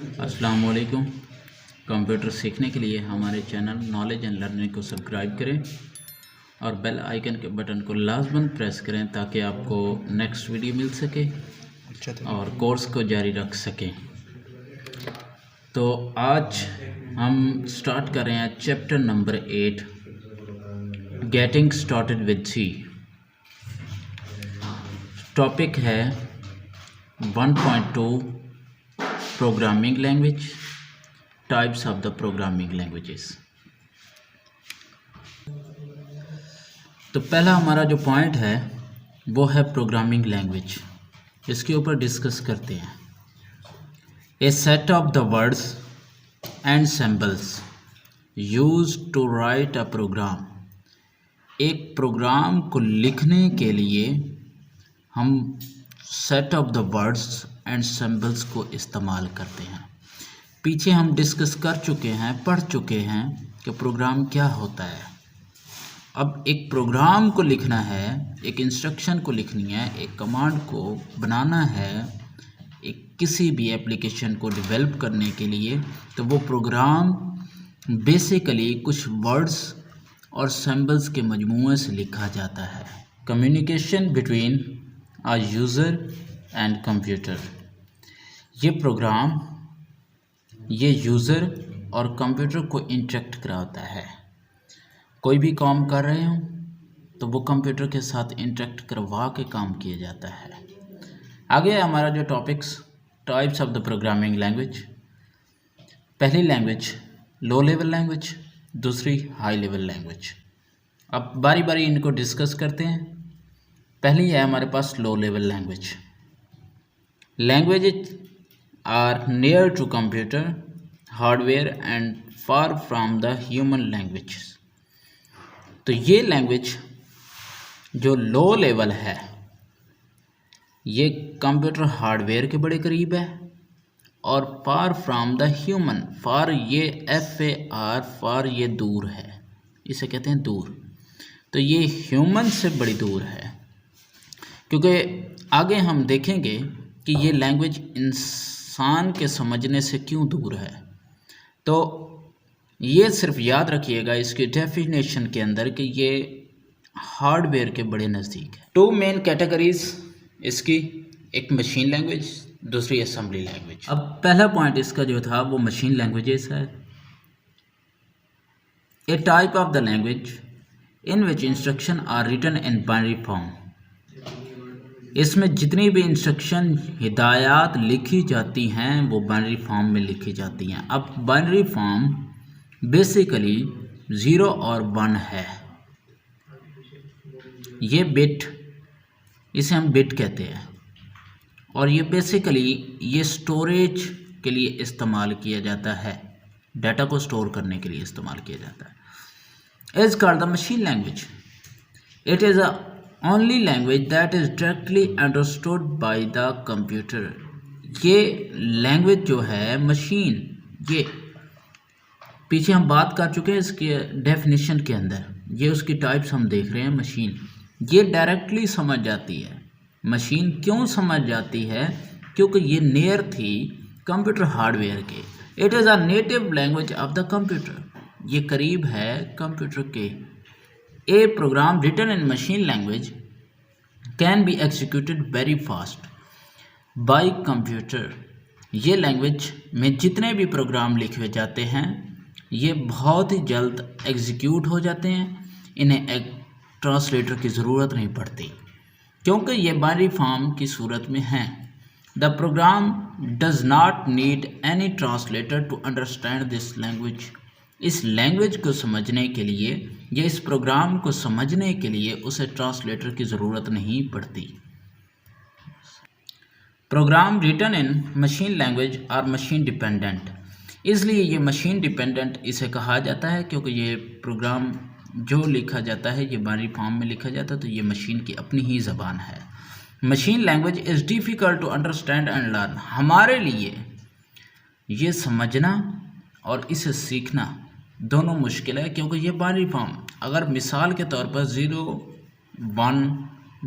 अस्सलाम वालेकुम। कंप्यूटर सीखने के लिए हमारे चैनल नॉलेज एंड लर्निंग को सब्सक्राइब करें और बेल आइकन के बटन को लाजमन प्रेस करें ताकि आपको नेक्स्ट वीडियो मिल सके और कोर्स को जारी रख सकें। तो आज हम स्टार्ट कर रहे हैं chapter number 8 getting started with C. Topic है 1.2 programming language, types of the programming languages. तो पहला हमारा जो पॉइंट है वो है प्रोग्रामिंग लैंग्वेज। इसके ऊपर डिस्कस करते हैं। A set of the words and symbols used to write a program. एक प्रोग्राम को लिखने के लिए हम set of the words and symbols को इस्तेमाल करते हैं। पीछे हम डिस्कस कर चुके हैं, पढ़ चुके हैं कि प्रोग्राम क्या होता है। अब एक प्रोग्राम को लिखना है, एक इंस्ट्रक्शन को लिखनी है, एक कमांड को बनाना है, एक किसी भी एप्लीकेशन को डेवलप करने के लिए, तो वो प्रोग्राम बेसिकली कुछ वर्ड्स और सिंबल्स के मजमूए से लिखा जाता है। Communication between a user and computer. ये प्रोग्राम ये यूज़र और कंप्यूटर को इंटरेक्ट कराता है। कोई भी काम कर रहे हो तो वो कंप्यूटर के साथ इंटरेक्ट करवा के काम किया जाता है। आगे हमारा जो topics types of the programming language. पहली लैंग्वेज लो लेवल लैंग्वेज, दूसरी हाई लेवल लैंग्वेज। अब बारी बारी इनको डिस्कस करते हैं। पहली है हमारे पास low level language. Language are near to computer hardware and far from the human language. तो ये लैंग्वेज जो लो लेवल है ये कंप्यूटर हार्डवेयर के बड़े करीब है और फार फ्रॉम द ह्यूमन, फार ये FAR, फार ये दूर है, इसे कहते हैं दूर। तो ये ह्यूमन से बड़ी दूर है, क्योंकि आगे हम देखेंगे कि ये लैंग्वेज इंसान के समझने से क्यों दूर है। तो ये सिर्फ याद रखिएगा इसकी डेफिनेशन के अंदर कि ये हार्डवेयर के बड़े नज़दीक है। टू मेन कैटेगरीज इसकी, एक मशीन लैंग्वेज, दूसरी असेंबली लैंग्वेज। अब पहला पॉइंट इसका जो था वो मशीन लैंग्वेजेस है। A type of the language in which instruction are written in binary form. इसमें जितनी भी इंस्ट्रक्शन हिदायत लिखी जाती हैं वो बाइनरी फॉर्म में लिखी जाती हैं। अब बाइनरी फॉर्म बेसिकली 0 और 1 है। ये बिट, इसे हम बिट कहते हैं, और ये बेसिकली ये स्टोरेज के लिए इस्तेमाल किया जाता है, डाटा को स्टोर करने के लिए इस्तेमाल किया जाता है। Is called the machine language. It is a only language that is directly understood by the computer। ये लैंग्वेज जो है मशीन, ये पीछे हम बात कर चुके हैं इसके डेफिनेशन के अंदर। ये उसकी टाइप्स हम देख रहे हैं। मशीन ये डायरेक्टली समझ जाती है। मशीन क्यों समझ जाती है? क्योंकि ये नियर थी कंप्यूटर हार्डवेयर के। It is a native language of the computer. ये करीब है कंप्यूटर के। A program written in machine language can be executed very fast by computer। ये लैंग्वेज में जितने भी प्रोग्राम लिखे जाते हैं ये बहुत ही जल्द एग्जीक्यूट हो जाते हैं। इन्हें एक ट्रांसलेटर की ज़रूरत नहीं पड़ती क्योंकि ये बाइनरी फॉर्म की सूरत में हैं। The program does not need any translator to understand this language. इस लैंग्वेज को समझने के लिए या इस प्रोग्राम को समझने के लिए उसे ट्रांसलेटर की ज़रूरत नहीं पड़ती। Program written in machine language are machine dependent. इसलिए ये मशीन डिपेंडेंट इसे कहा जाता है क्योंकि ये प्रोग्राम जो लिखा जाता है ये बाइनरी फॉर्म में लिखा जाता है, तो ये मशीन की अपनी ही ज़बान है। Machine language is difficult to understand and learn. हमारे लिए ये समझना और इसे सीखना दोनों मुश्किल है क्योंकि ये बाइनरी फॉर्म, अगर मिसाल के तौर पर 0 1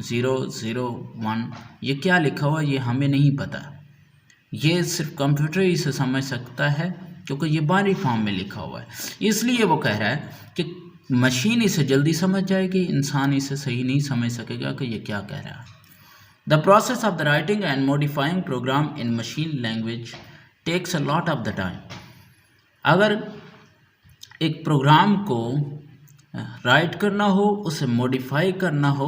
0 0 1 ये क्या लिखा हुआ ये हमें नहीं पता। ये सिर्फ कंप्यूटर ही इसे समझ सकता है क्योंकि ये बाइनरी फॉर्म में लिखा हुआ है। इसलिए वो कह रहा है कि मशीन इसे जल्दी समझ जाएगी, इंसान इसे सही नहीं समझ सकेगा कि ये क्या कह रहा है। The process of the writing and modifying program in machine language takes a lot of the time. अगर एक प्रोग्राम को राइट करना हो, उसे मॉडिफाई करना हो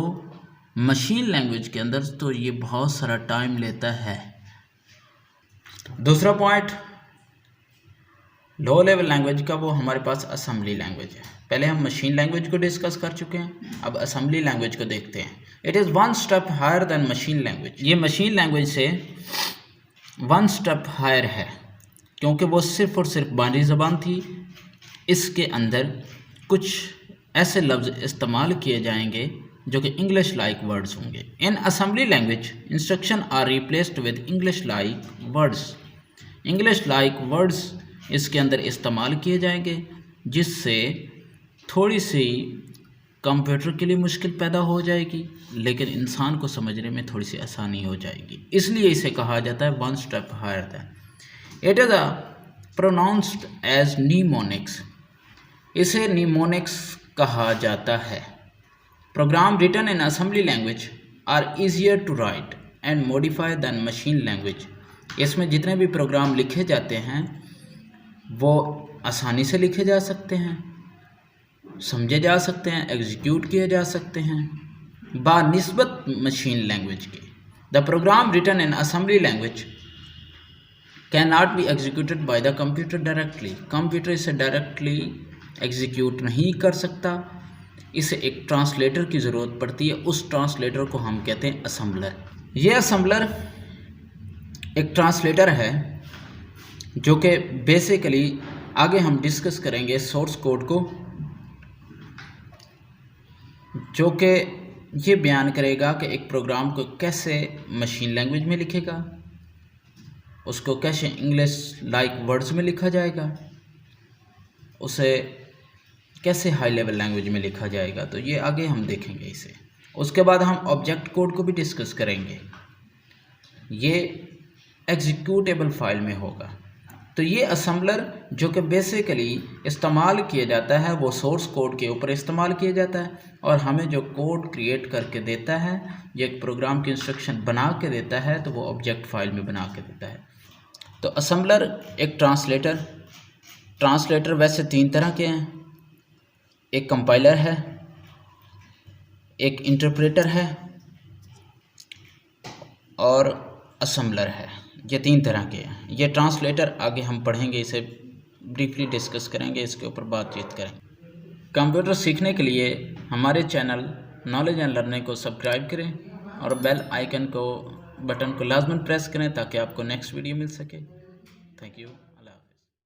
मशीन लैंग्वेज के अंदर, तो ये बहुत सारा टाइम लेता है। दूसरा पॉइंट लो लेवल लैंग्वेज का, वो हमारे पास असेंबली लैंग्वेज है। पहले हम मशीन लैंग्वेज को डिस्कस कर चुके हैं, अब असेंबली लैंग्वेज को देखते हैं। It is one step higher than machine language. ये मशीन लैंग्वेज से वन स्टेप हायर है क्योंकि वो सिर्फ और सिर्फ बाइनरी ज़बान थी। इसके अंदर कुछ ऐसे लफ्ज़ इस्तेमाल किए जाएंगे जो कि इंग्लिश लाइक वर्ड्स होंगे। In assembly language instruction are replaced with English like words. English like words इसके अंदर इस्तेमाल किए जाएंगे, जिससे थोड़ी सी कंप्यूटर के लिए मुश्किल पैदा हो जाएगी, लेकिन इंसान को समझने में थोड़ी सी आसानी हो जाएगी। इसलिए इसे कहा जाता है one step higher than. It is a pronounced as mnemonics. इसे नीमोनिक्स कहा जाता है। Program written in assembly language are easier to write and modify than machine language. इसमें जितने भी प्रोग्राम लिखे जाते हैं वो आसानी से लिखे जा सकते हैं, समझे जा सकते हैं, एग्जीक्यूट किए जा सकते हैं बानिस्बत मशीन लैंग्वेज के। The program written in assembly language can not be executed by the computer directly. Computer इसे डायरेक्टली एग्जीक्यूट नहीं कर सकता, इसे एक ट्रांसलेटर की ज़रूरत पड़ती है। उस ट्रांसलेटर को हम कहते हैं असेंबलर। ये असेंबलर एक ट्रांसलेटर है जो कि बेसिकली आगे हम डिस्कस करेंगे सोर्स कोड को, जो कि ये बयान करेगा कि एक प्रोग्राम को कैसे मशीन लैंग्वेज में लिखेगा, उसको कैसे इंग्लिश लाइक वर्ड्स में लिखा जाएगा, उसे कैसे हाई लेवल लैंग्वेज में लिखा जाएगा। तो ये आगे हम देखेंगे इसे। उसके बाद हम ऑब्जेक्ट कोड को भी डिस्कस करेंगे, ये एग्जीक्यूटेबल फाइल में होगा। तो ये असेंबलर जो कि बेसिकली इस्तेमाल किया जाता है वो सोर्स कोड के ऊपर इस्तेमाल किया जाता है, और हमें जो कोड क्रिएट करके देता है, ये एक प्रोग्राम की इंस्ट्रक्शन बना के देता है, तो वो ऑब्जेक्ट फाइल में बना के देता है। तो असेंबलर एक ट्रांसलेटर वैसे तीन तरह के हैं, एक कंपाइलर है, एक इंटरप्रेटर है और असेंबलर है। ये तीन तरह के हैं। ये ट्रांसलेटर आगे हम पढ़ेंगे, इसे ब्रीफली डिस्कस करेंगे, इसके ऊपर बातचीत करेंगे। कंप्यूटर सीखने के लिए हमारे चैनल नॉलेज एंड लर्निंग को सब्सक्राइब करें और बेल आइकन को बटन को लाजमन प्रेस करें ताकि आपको नेक्स्ट वीडियो मिल सके। Thank you.